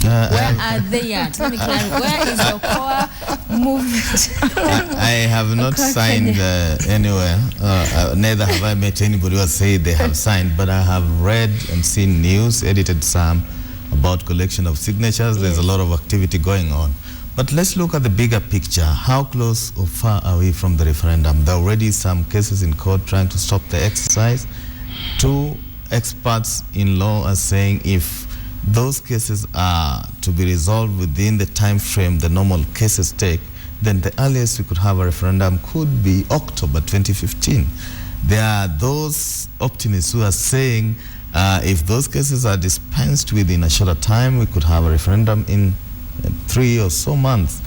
Where are they at? Let me clarify. Where is your core movement? I have not signed anywhere. Neither have I met anybody who has said they have signed, but I have read and seen news, edited some, about collection of signatures. There's a lot of activity going on. But let's look at the bigger picture. How close or far are we from the referendum? There are already some cases in court trying to stop the exercise. Two experts in law are saying if those cases are to be resolved within the time frame the normal cases take, then the earliest we could have a referendum could be October 2015. There are those optimists who are saying if those cases are dispensed within a shorter time, we could have a referendum in 3 or so months.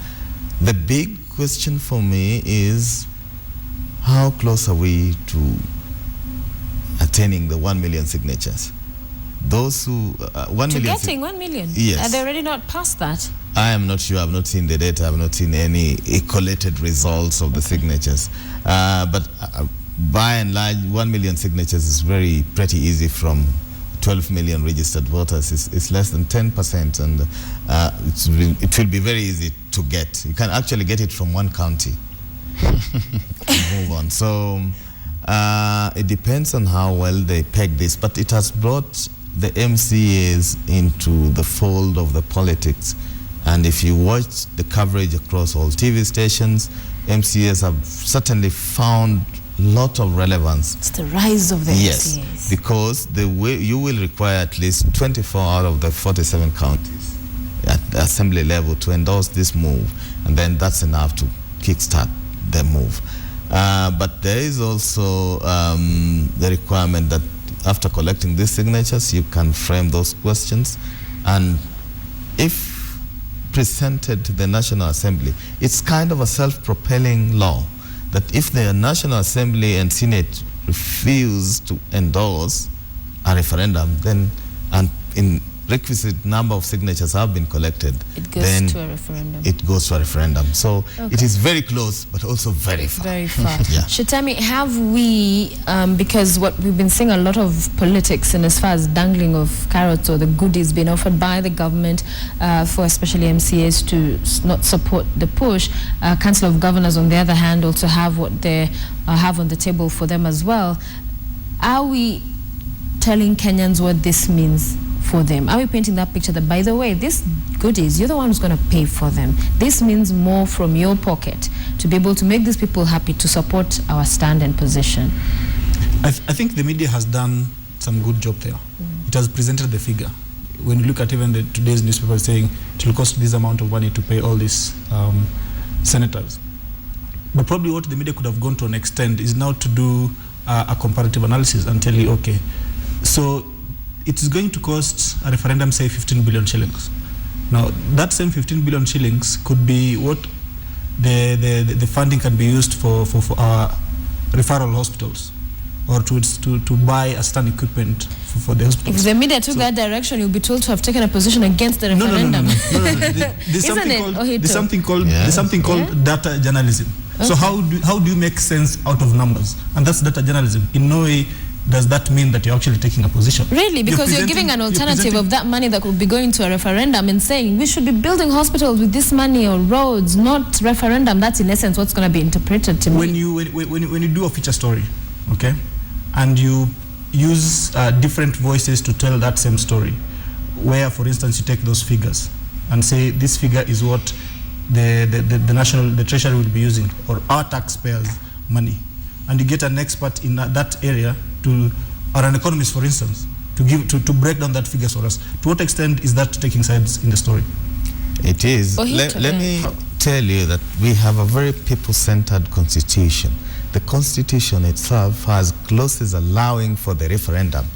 The big question for me is how close are we to attaining the 1 million signatures? Those who 1 million getting 1 million? Yes. Are they already not past that? I am not sure. I've not seen the data. I've not seen any collated results of the signatures. But by and large, 1 million signatures is pretty easy from 12 million registered voters. It's less than 10%, and it will be very easy to get. You can actually get it from one county. Move on. So it depends on how well they peg this, but it has brought the MCAs into the fold of the politics. And if you watch the coverage across all TV stations, MCAs have certainly found a lot of relevance. It's the rise of the MCAs. Yes, because you will require at least 24 out of the 47 counties at the assembly level to endorse this move, and then that's enough to kickstart the move. But there is also the requirement that after collecting these signatures, you can frame those questions, and if presented to the National Assembly, it's kind of a self-propelling law that if the National Assembly and Senate refuse to endorse a referendum, then in requisite number of signatures have been collected, it goes then to a referendum. It goes to a referendum. So it is very close, but also very far. Very far. Yeah. Shetami, have we, because what we've been seeing a lot of politics in as far as dangling of carrots or the goodies being offered by the government for especially MCAs to not support the push. Council of Governors, on the other hand, also have what they have on the table for them as well. Are we telling Kenyans what this means for them? Are we painting that picture that, by the way, these goodies, you're the one who's going to pay for them? This means more from your pocket to be able to make these people happy to support our stand and position. I think the media has done some good job there. It has presented the figure. When you look at even today's newspaper saying it will cost this amount of money to pay all these senators. But probably what the media could have gone to an extent is now to do a comparative analysis and tell you, okay, so it is going to cost a referendum, say, 15 billion shillings. Now, that same 15 billion shillings could be what the funding can be used for our referral hospitals, or to buy a stand equipment for the hospitals. If the media took that direction, you'll be told to have taken a position against the referendum. No. There's something called data journalism. Okay. So how do you make sense out of numbers? And that's data journalism. In no way does that mean that you're actually taking a position. Really? Because you're giving an alternative of that money that could be going to a referendum and saying we should be building hospitals with this money or roads, not referendum. That's in essence what's going to be interpreted to me. When you do a feature story, okay, and you use different voices to tell that same story, where, for instance, you take those figures and say this figure is what the treasury will be using, or our taxpayers' money, and you get an expert in that area or an economist, for instance, to break down that figures for us. To what extent is that taking sides in the story? It is. Let me tell you that we have a very people-centered constitution. The constitution itself has clauses allowing for the referendum,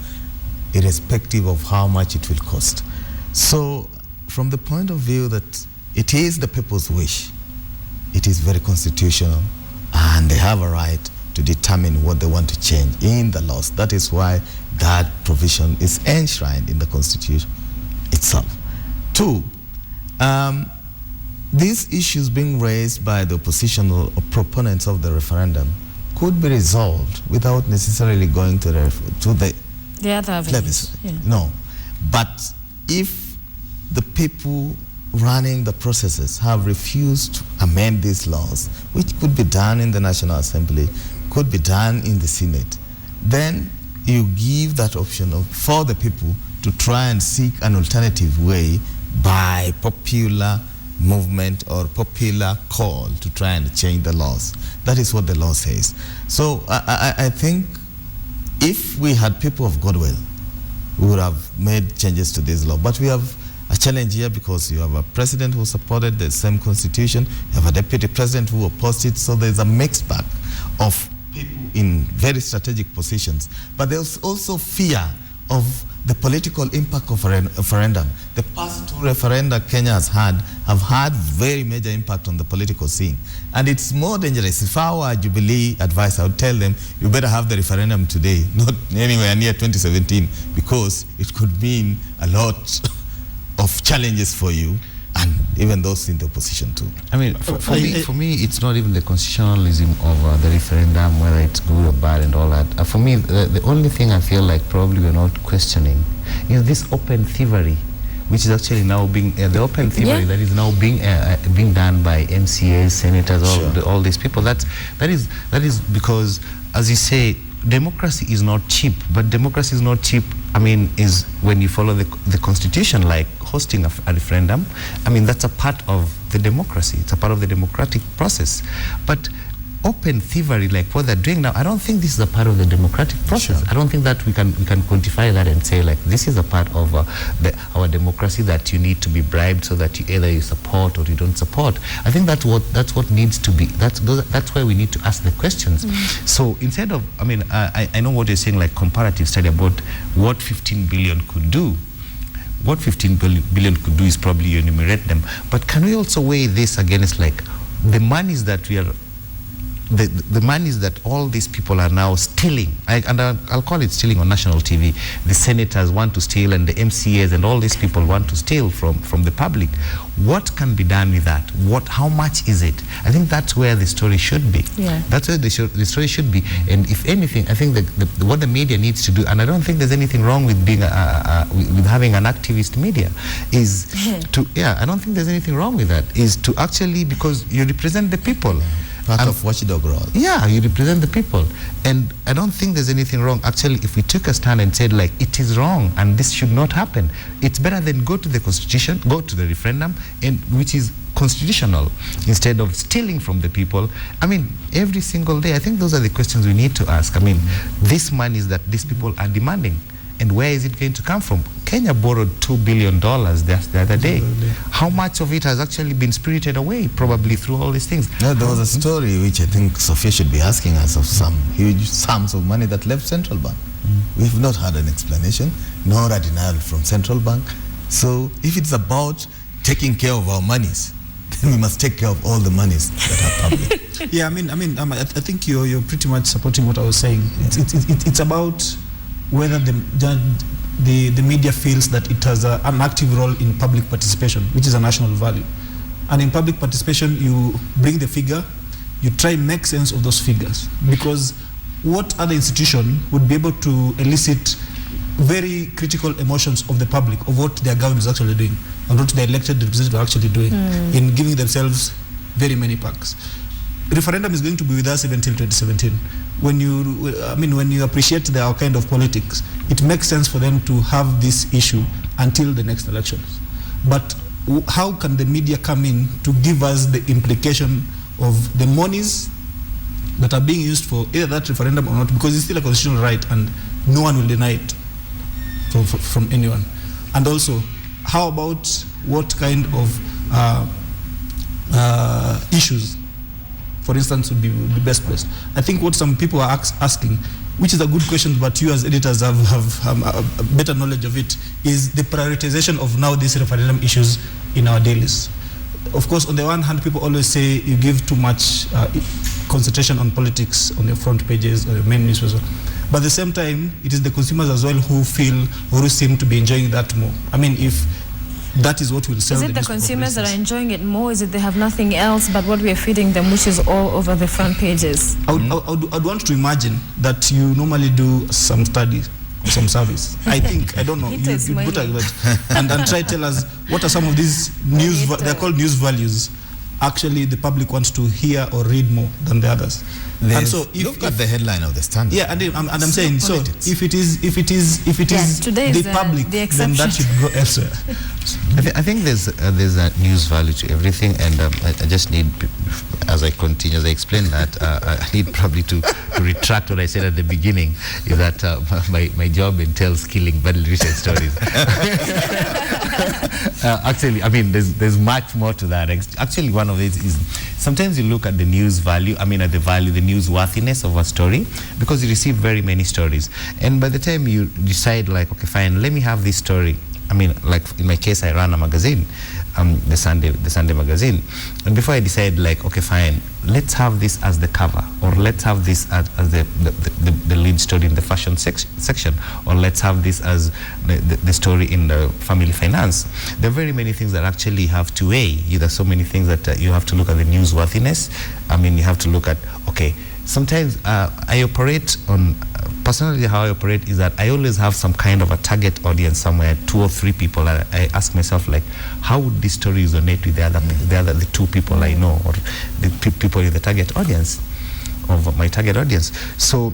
irrespective of how much it will cost. So, from the point of view that it is the people's wish, it is very constitutional, and they have a right to determine what they want to change in the laws. That is why that provision is enshrined in the Constitution itself. Two, these issues being raised by the opposition or proponents of the referendum could be resolved without necessarily going to the other avenues. Yeah. No, but if the people running the processes have refused to amend these laws, which could be done in the National Assembly, could be done in the Senate, then you give that option for the people to try and seek an alternative way by popular movement or popular call to try and change the laws. That is what the law says. So I think if we had people of goodwill, we would have made changes to this law. But we have a challenge here because you have a president who supported the same constitution, you have a deputy president who opposed it, so there's a mixed bag of people in very strategic positions. But there's also fear of the political impact of a referendum. The past two referenda Kenya has have had very major impact on the political scene. And it's more dangerous. If I were Jubilee advice, I would tell them, you better have the referendum today, not anywhere near 2017, because it could mean a lot of challenges for you, and even those in the opposition too. I mean, for me, it's not even the constitutionalism of the referendum, whether it's good or bad and all that. For me, the only thing I feel like probably we're not questioning is this open thievery, which is actually now being, the open thievery that is now being done by MCAs, senators, all these people. That is because, as you say, democracy is not cheap, but democracy is not cheap, I mean, is when you follow the constitution, like hosting a referendum. I mean, that's a part of the democracy. It's a part of the democratic process. But open thievery, like what they're doing now, I don't think this is a part of the democratic process. Sure. I don't think that we can quantify that and say, like, this is a part of our democracy, that you need to be bribed so that you support or you don't support. I think that's what needs to be. That's why we need to ask the questions. So instead of, I mean, I know what you're saying, like comparative study about what 15 billion could do. What 15 billion could do is probably you enumerate them. But can we also weigh this against, like, the monies that we are, the monies that all these people are now stealing, and I'll call it stealing on national TV. The senators want to steal, and the MCAs and all these people want to steal from the public. What can be done with that? How much is it? I think that's where the story should be. Yeah. That's where the story should be. And if anything, I think what the media needs to do, and I don't think there's anything wrong with being with having an activist media, is to, I don't think there's anything wrong with that, is to actually, because you represent the people. Part of watchdog role. Yeah, you represent the people. And I don't think there's anything wrong. Actually, if we took a stand and said, like, it is wrong and this should not happen, it's better than go to the constitution, go to the referendum, and which is constitutional, instead of stealing from the people. I mean, every single day, I think those are the questions we need to ask. I mean, this money is that these people are demanding, and where is it going to come from? Kenya borrowed $2 billion the other day. How much of it has actually been spirited away, probably through all these things? No, there was a story which I think Sophia should be asking us of some huge sums of money that left Central Bank. We've not had an explanation, nor a denial from Central Bank. So if it's about taking care of our monies, then we must take care of all the monies that are public. Yeah, I think you're pretty much supporting what I was saying. It's about whether the media feels that it has an active role in public participation, which is a national value. And in public participation, you bring the figure, you try and make sense of those figures. Because what other institution would be able to elicit very critical emotions of the public, of what their government is actually doing, and what their elected representatives are actually doing, in giving themselves very many packs. Referendum is going to be with us even until 2017. When you appreciate our kind of politics, it makes sense for them to have this issue until the next elections. But how can the media come in to give us the implication of the monies that are being used for either that referendum or not? Because it's still a constitutional right, and no one will deny it from anyone. And also, how about what kind of issues, for instance, would be the best placed? I think what some people are asking, which is a good question, but you as editors have a better knowledge of it, is the prioritization of now these referendum issues in our dailies. Of course, on the one hand, people always say you give too much concentration on politics on your front pages or your main newspapers. But at the same time, it is the consumers as well who feel or who seem to be enjoying that more. I mean, if that is what will sell. Is it the consumers that are enjoying it more? Is it they have nothing else but what we are feeding them, which is all over the front pages? I'd want to imagine that you normally do some study of some service. I think, I don't know, you put and try to tell us what are some of these news, they're called news values, actually the public wants to hear or read more than the others. And so look at the headline of the Standard. Yeah, and I'm saying, so if it is the public, then that should go elsewhere. I think there's a news value to everything, and I just need, as I explain that, I need probably to retract what I said at the beginning, is that my job entails killing badly written stories. Actually, I mean, there's much more to that. Actually, one of it is sometimes you look at the news value, the newsworthiness of a story, because you receive very many stories. And by the time you decide, like, okay, fine, let me have this story. Like in my case, I run a magazine, the Sunday magazine. And before I decide, like, okay, fine, let's have this as the cover, or let's have this as the lead story in the fashion section, or let's have this as the story in the family finance. There are very many things that actually have to weigh. There are so many things that you have to look at the newsworthiness. You have to look at, okay, sometimes I operate on, personally how I operate is that I always have some kind of a target audience somewhere, 2 or 3 people, and I ask myself, like, how would this story resonate with the 2 people I know, or the people in the target audience, of my target audience. So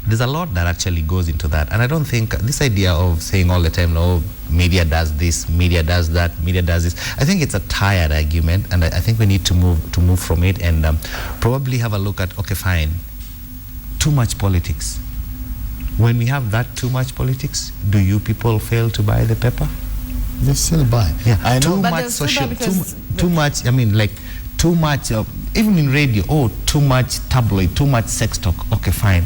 there's a lot that actually goes into that, and I don't think this idea of saying all the time, no, media does this, media does that, media does this, I think it's a tired argument, and I think we need to move from it and probably have a look at, okay, fine, too much politics. When we have that too much politics, do you people fail to buy the paper? They still buy. Yeah, I know. Too much social, too much. Like too much. Even in radio, too much tabloid, too much sex talk. Okay, fine.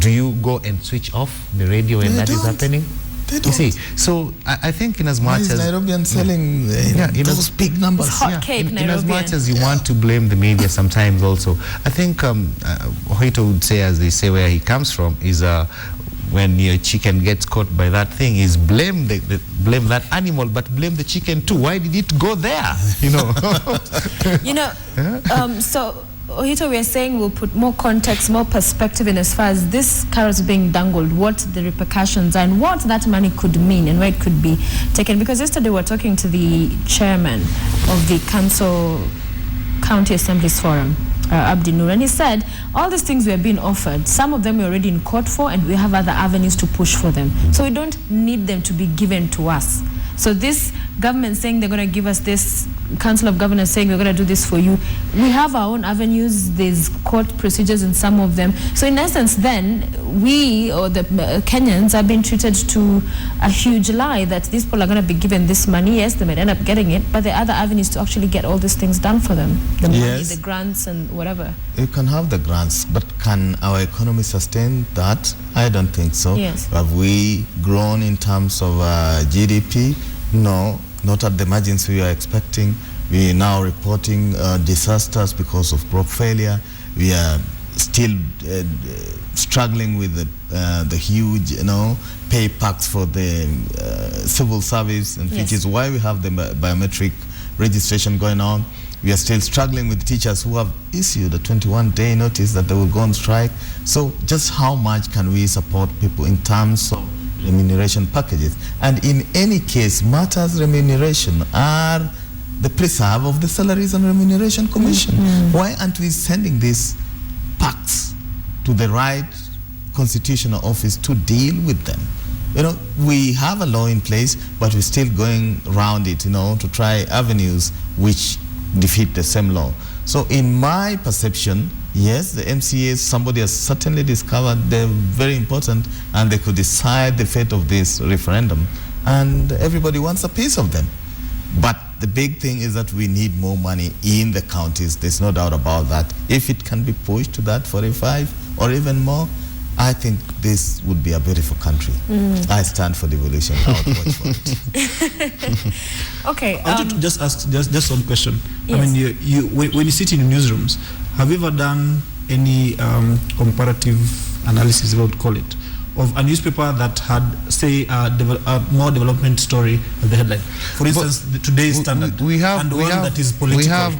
Do you go and switch off the radio when that is happening? They don't. You see, so I think in as much as Nairobian selling those big numbers, it's hot cake, Nairobian. In as much as you want to blame the media, sometimes also, I think Hoito would say, as they say, where he comes from is when your chicken gets caught by that thing, is blame that animal, but blame the chicken too. Why did it go there? So Ohito, we are saying we'll put more context, more perspective in as far as this carrot is being dangled, what the repercussions are, and what that money could mean and where it could be taken. Because yesterday we were talking to the chairman of the County Assemblies Forum, Abdi Nur, and he said all these things we are being offered, some of them we're already in court for, and we have other avenues to push for them. So we don't need them to be given to us. So this government saying they're going to give us this, Council of Governors saying we're going to do this for you, we have our own avenues. There's court procedures in some of them. So in essence then, we or the Kenyans are being treated to a huge lie that these people are going to be given this money. Yes, they might end up getting it, but there are other avenues to actually get all these things done for them. The money, the grants and whatever. You can have the grants, but can our economy sustain that? I don't think so. Yes. Have we grown in terms of GDP? No, not at the margins we are expecting. We are now reporting disasters because of crop failure. We are still struggling with the huge, pay packs for the civil service, and which is why we have the biometric registration going on. We are still struggling with teachers who have issued a 21-day notice that they will go on strike. So just how much can we support people in terms of remuneration packages? And in any case, matters remuneration are the preserve of the Salaries and Remuneration Commission. Why aren't we sending these packs to the right constitutional office to deal with them? We have a law in place, but we're still going around it, to try avenues which defeat the same law. So in my perception, yes, the MCAs, somebody has certainly discovered they're very important, and they could decide the fate of this referendum, and everybody wants a piece of them. But the big thing is that we need more money in the counties. There's no doubt about that. If it can be pushed to that 45 or even more, I think this would be a beautiful country. I stand for devolution. I would watch for it. Okay. I wanted to just ask just one question. Yes. I mean, when you sit in newsrooms, have you ever done any comparative analysis, I would call it, of a newspaper that had, say, a more development story at the headline. For instance, today's Standard, and one that is political.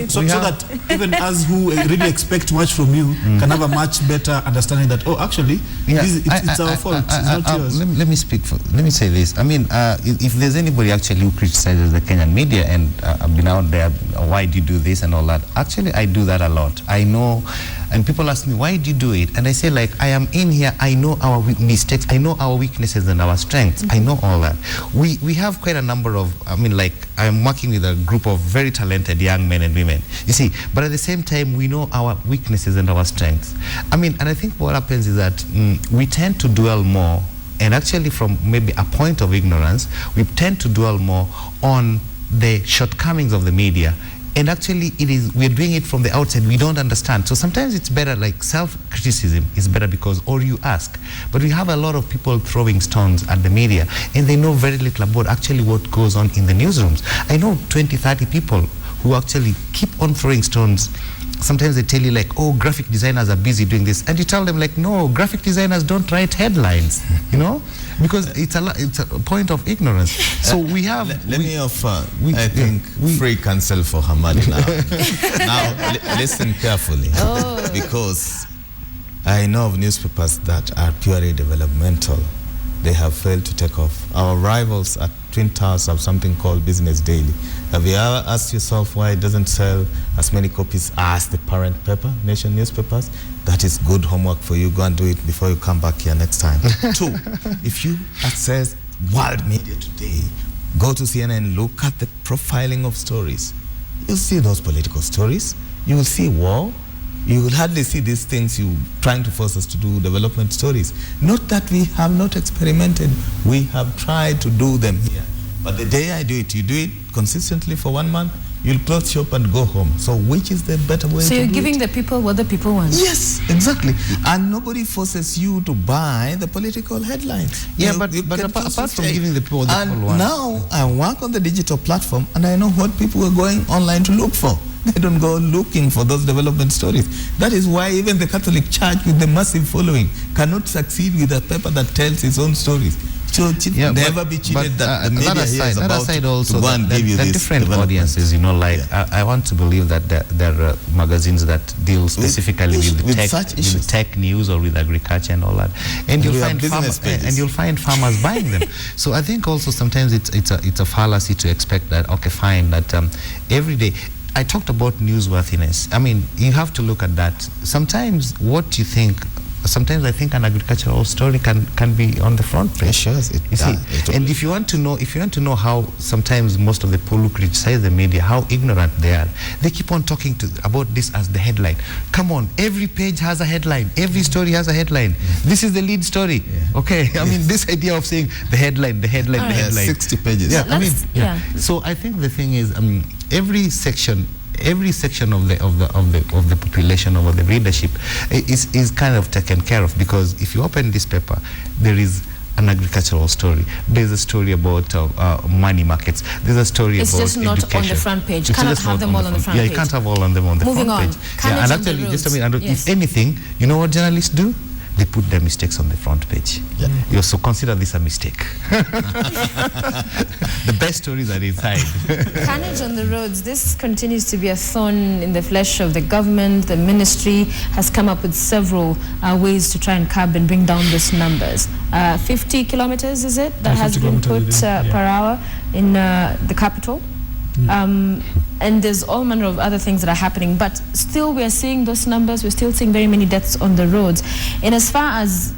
So that even us who really expect much from you can have a much better understanding that, oh, actually, it's our fault, it's not yours. Let me say this. I mean, if there's anybody actually who criticizes the Kenyan media and I've been out there, why do you do this and all that? Actually, I do that a lot. I know, and people ask me, why do you do it? And I say, like, I am in here, I know our mistakes, I know our weaknesses and our strengths. I know all that. We have quite a number of, I mean, like, I'm working with a group of very talented young men and women, you see, but at the same time, we know our weaknesses and our strengths. I mean, and I think what happens is that we tend to dwell more, and actually from maybe a point of ignorance, we tend to dwell more on the shortcomings of the media. And actually, we're doing it from the outside. We don't understand. So sometimes it's better, like self-criticism is better because, or you ask. But we have a lot of people throwing stones at the media, and they know very little about actually what goes on in the newsrooms. I know 20, 30 people who actually keep on throwing stones. Sometimes they tell you, like, oh, graphic designers are busy doing this. And you tell them, like, no, graphic designers don't write headlines, you know? Because it's a point of ignorance. So we have... Let me offer, free counsel for Hamad now. Now, listen carefully. Oh. Because I know of newspapers that are purely developmental. They have failed to take off. Our rivals at Twin Towers have something called Business Daily. Have you ever asked yourself why it doesn't sell as many copies as the parent paper, Nation newspapers? That is good homework for you. Go and do it before you come back here next time. 2, if you access world media today, go to CNN, look at the profiling of stories. You'll see those political stories. You will see war. You will hardly see these things you trying to force us to do development stories. Not that we have not experimented. We have tried to do them here. But the day I do it, you do it consistently for 1 month, you'll close shop and go home. So which is the better way to do it? So you're giving the people what the people want? Yes, exactly. And nobody forces you to buy the political headlines. Yeah, but apart from giving the people what the people want. Now I work on the digital platform and I know what people are going online to look for. They don't go looking for those development stories. That is why even the Catholic Church with the massive following cannot succeed with a paper that tells its own stories. So never be cheated that the media here is about to go and give you these different audiences, you know, like I want to believe that there are magazines that deal specifically with tech news or with agriculture and all that, and you'll find farmers buying them. So I think also sometimes it's a fallacy to expect that, okay, fine, that every day. I talked about newsworthiness. I mean, you have to look at that. Sometimes sometimes I think an agricultural story can be on the front page. Sure, and if you want to know how sometimes most of the people who criticize the media, how ignorant they are, they keep on talking about this as the headline. Come on, every page has a headline. Every story has a headline. This is the lead story. Yeah. Okay, I mean, this idea of saying the headline. 60 pages. Yeah, So I think the thing is, every section of the population or the readership is kind of taken care of, because if you open this paper, there is an agricultural story. There's a story about money markets. There's a story about education. It's just not on the front page. You cannot have them all on the front page. Yeah, you can't have all of them on the front page. Moving on. Yeah, and actually, if anything, you know what journalists do? They put their mistakes on the front page. Yeah. So consider this a mistake. The best stories are inside. Carnage on the roads. This continues to be a thorn in the flesh of the government. The ministry has come up with several ways to try and curb and bring down these numbers. 50 kilometers, is it, that has been put per hour in the capital? And there's all manner of other things that are happening, but still we're seeing those numbers. We're still seeing very many deaths on the roads. And as far as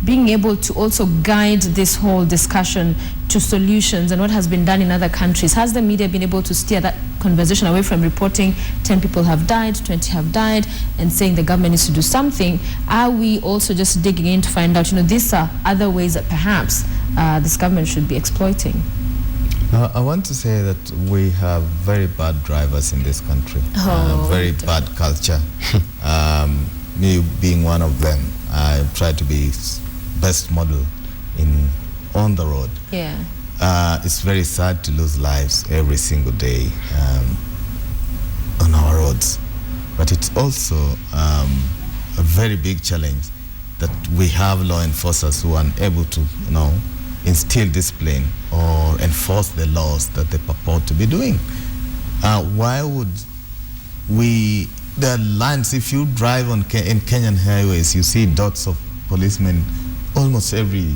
being able to also guide this whole discussion to solutions and what has been done in other countries, has the media been able to steer that conversation away from reporting 10 people have died, 20 have died, and saying the government needs to do something? Are we also just digging in to find out, these are other ways that perhaps this government should be exploiting? I want to say that we have very bad drivers in this country, very bad culture. Me being one of them, I try to be best model on the road. Yeah. It's very sad to lose lives every single day on our roads, but it's also a very big challenge that we have law enforcers who are unable to, instill discipline or enforce the laws that they purport to be doing. Why would we? There are lines. If you drive in Kenyan highways, you see dots of policemen almost every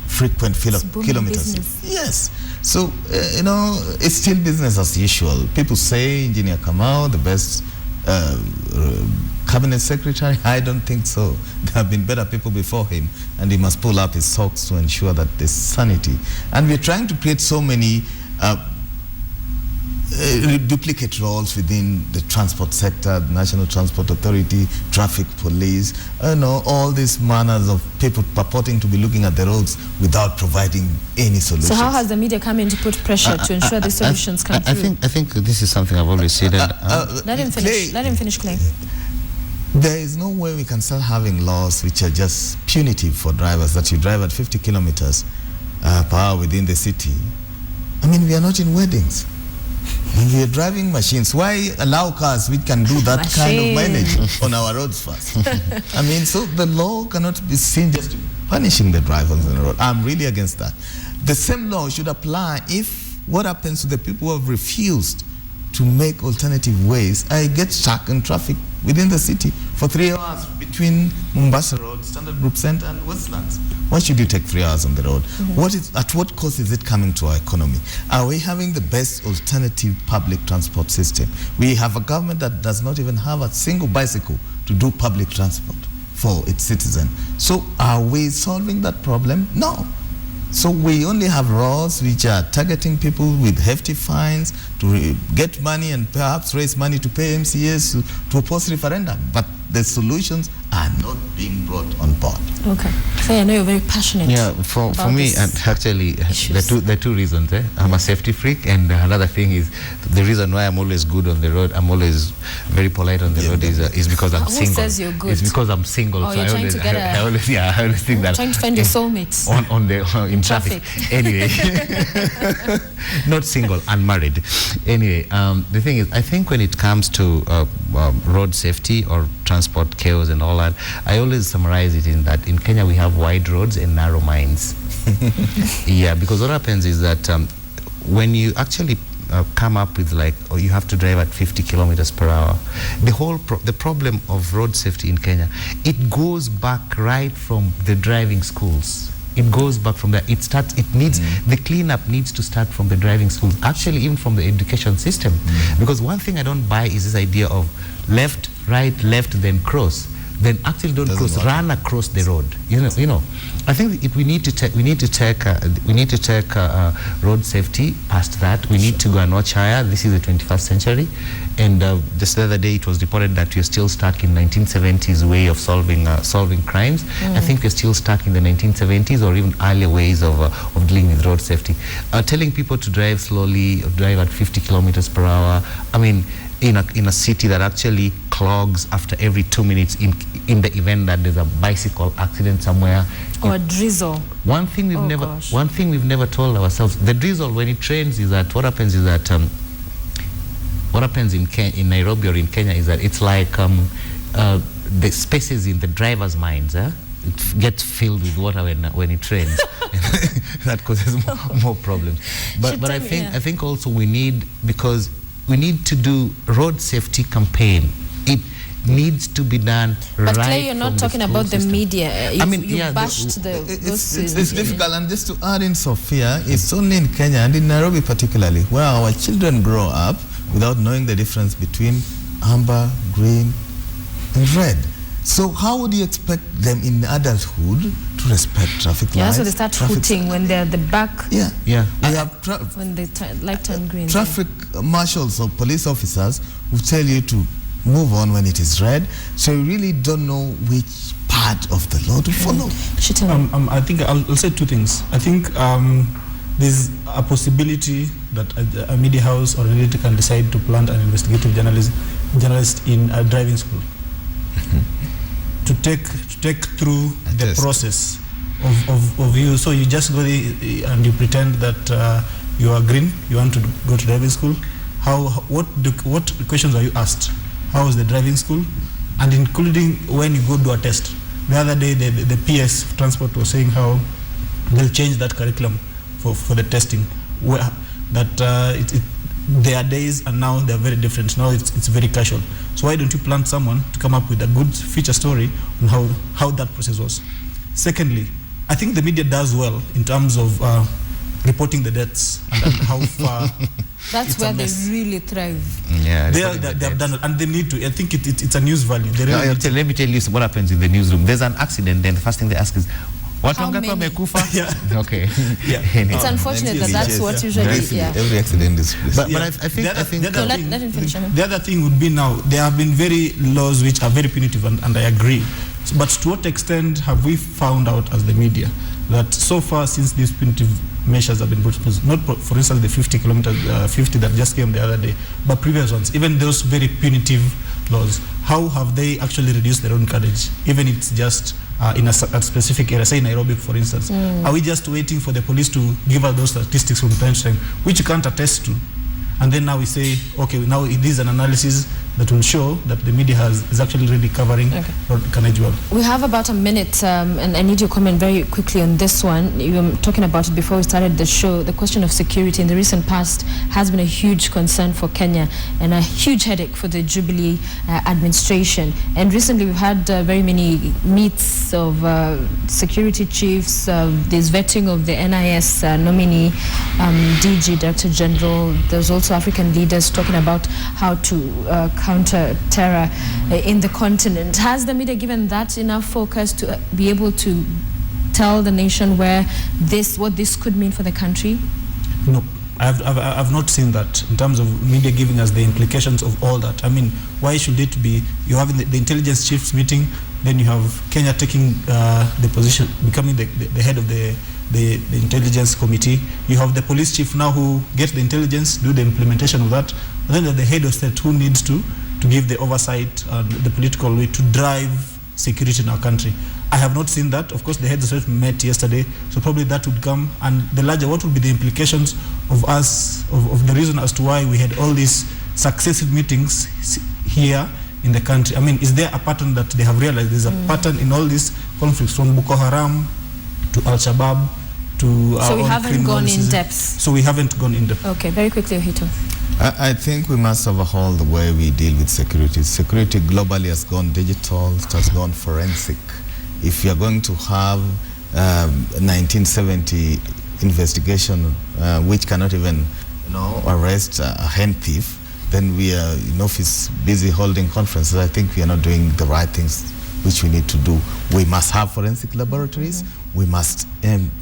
frequent kilometers. Business. Yes. So, it's still business as usual. People say Engineer Kamau, the best cabinet secretary. I don't think so. There have been better people before him, and he must pull up his socks to ensure that there's sanity. And we're trying to create so many duplicate roles within the transport sector, National Transport Authority, traffic police, all these manners of people purporting to be looking at the roads without providing any solutions. So how has the media come in to put pressure to ensure the solutions come through? I think this is something I've always said. Let him finish. Let him finish, Clay. There is no way we can start having laws which are just punitive for drivers, that you drive at 50 kilometers per hour within the city. I mean, we are not in weddings. And we are driving machines. Why allow cars which can do that kind of mileage on our roads first? I mean, so the law cannot be seen just punishing the drivers on the road. I'm really against that. The same law should apply if what happens to the people who have refused to make alternative ways. I get stuck in traffic within the city for 3 hours between Mombasa Road, Standard Group Center, and Westlands. Why should you take 3 hours on the road? At what cost is it coming to our economy? Are we having the best alternative public transport system? We have a government that does not even have a single bicycle to do public transport for its citizens. So are we solving that problem? No. So we only have laws which are targeting people with hefty fines to get money and perhaps raise money to pay MCAs to oppose referendum. But the solutions are not being brought on board. Okay. So I know you're very passionate. Yeah, for me, and actually, there are two reasons. I'm a safety freak, and another thing is the reason why I'm always good on the road. I'm always very polite on the road is because I'm single. Who says you're good? It's because I'm single. Oh, so you're trying to get I always think that. Trying to find your soulmates in traffic. Anyway, not single, unmarried. Anyway, the thing is, I think when it comes to road safety or transport chaos and all that, I always summarize it in that in Kenya we have wide roads and narrow minds. Yeah, because what happens is that when you actually come up with you have to drive at 50 kilometers per hour, the problem of road safety in Kenya, it goes back right from the driving schools. It goes back from there. The cleanup needs to start from the driving schools, actually even from the education system. Because one thing I don't buy is this idea of left, right, left, then cross. Then actually don't cross, run across the road. I think we need to take road safety past that. We need to go a notch higher. This is the 21st century, and just the other day it was reported that we're still stuck in 1970s way of solving crimes. I think we're still stuck in the 1970s or even earlier ways of dealing with road safety. Telling people to drive slowly, or drive at 50 kilometers per hour. I mean, in a city that actually clogs after every 2 minutes in the event that there's a bicycle accident somewhere. Or a drizzle. One thing we've never told ourselves, the drizzle when it rains is that what happens in Nairobi or in Kenya is that it's like the spaces in the driver's minds, it gets filled with water when it rains. That causes more problems. But I think also we need to do road safety campaign. It needs to be done but right. Clay, you're not talking about the media. You bashed it's difficult. And just to add in, Sophia, it's only in Kenya and in Nairobi particularly where our children grow up without knowing the difference between amber, green, and red. So how would you expect them in adulthood to respect traffic lights? So they start hooting when they're at the back. Yeah. We have when the light turn green. Traffic marshals or police officers will tell you to move on when it is red. So you really don't know which part of the law to follow. I think I'll say two things. I think there's a possibility that a media house or a editor can decide to plant an investigative journalist in a driving school. To take through the process of you. So you just go there and you pretend that you are green, you want to go to driving school. What questions are you asked? How is the driving school? And including when you go do a test. The other day, the PS Transport was saying how they'll change that curriculum for the testing, where there are days and now they're very different. Now it's very casual. So why don't you plant someone to come up with a good feature story on how that process was? Secondly, I think the media does well in terms of reporting the deaths and how far. That's where they really thrive. Yeah, they have done it, and they need to. I think it's a news value. Let me tell you what happens in the newsroom. There's an accident, then the first thing they ask is, what yeah. Okay. Yeah. It's unfortunate that that's what usually. Every accident is. But I think the other thing would be now there have been very laws which are very punitive, and I agree. But to what extent have we found out as the media that so far since these punitive measures have been put in place, not for instance the 50 that just came the other day, but previous ones, even those very punitive laws, how have they actually reduced their own carnage, even if it's just in a specific area, say Nairobi for instance? Are we just waiting for the police to give us those statistics from time to time, which you can't attest to? And then now we say, okay, now it is an analysis that will show that the media is actually really covering carnage well. We have about a minute, and I need your comment very quickly on this one. You were talking about it before we started the show. The question of security in the recent past has been a huge concern for Kenya and a huge headache for the Jubilee administration. And recently we've had very many meets of security chiefs, there's vetting of the NIS nominee, DG, Director General. There's also African leaders talking about how to counter terror in the continent. Has the media given that enough focus to be able to tell the nation what this could mean for the country? No, I've not seen that in terms of media giving us the implications of all that. I mean, why should it be you having the intelligence chiefs meeting, then you have Kenya taking the position, becoming the head of the intelligence committee. You have the police chief now who gets the intelligence, do the implementation of that. And then the head of state who needs to give the oversight and the political way to drive security in our country. I have not seen that. Of course, the heads of state met yesterday, so probably that would come. And the larger, what would be the implications of the reason as to why we had all these successive meetings here in the country? I mean, is there a pattern that they have realized? There's a pattern in all these conflicts, from Boko Haram to Al-Shabaab to so we haven't gone in depth. So we haven't gone in depth. Okay, very quickly, Ohito. I think we must overhaul the way we deal with security. Security globally has gone digital, it has gone forensic. If you're going to have 1970 investigation which cannot even arrest a hen thief, then we are in office busy holding conferences. I think we are not doing the right things which we need to do. We must have forensic laboratories. We must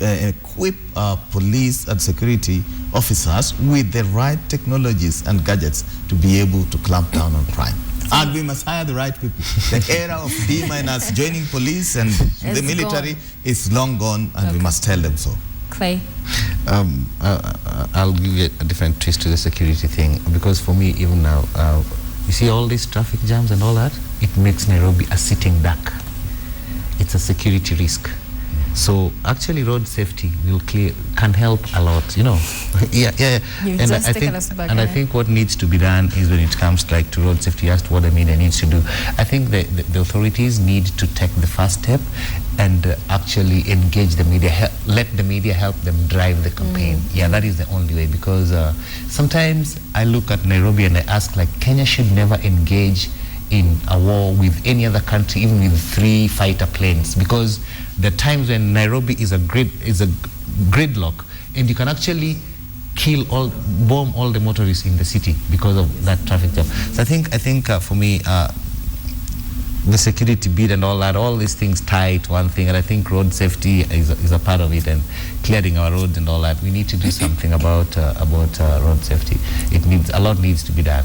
equip our police and security officers with the right technologies and gadgets to be able to clamp down on crime. And we must hire the right people. The era of D- joining police and the military is long gone, and we must tell them so. Clay? I'll give you a different twist to the security thing, because for me, even now, you see all these traffic jams and all that, it makes Nairobi a sitting duck. It's a security risk. So actually road safety can help a lot, Yeah. And I think what needs to be done is, when it comes to road safety, as to what the media needs to do, I think the authorities need to take the first step and actually engage the media, let the media help them drive the campaign. Yeah, that is the only way, because sometimes I look at Nairobi and I ask, Kenya should never engage in a war with any other country, even with 3 fighter planes, because there are times when Nairobi is a gridlock, and you can actually bomb all the motorists in the city because of that traffic jam. So I think for me, the security bit and all these things tie to one thing, and I think road safety is a part of it, and clearing our roads and all that. We need to do something about road safety. A lot needs to be done.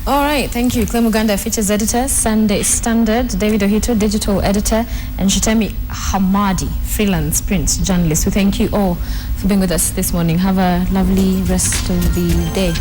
All right, thank you. Clay Muganda, features editor, Sunday Standard, David Ohito, digital editor, and Shitemi Hamadi, freelance print journalist. We thank you all for being with us this morning. Have a lovely rest of the day.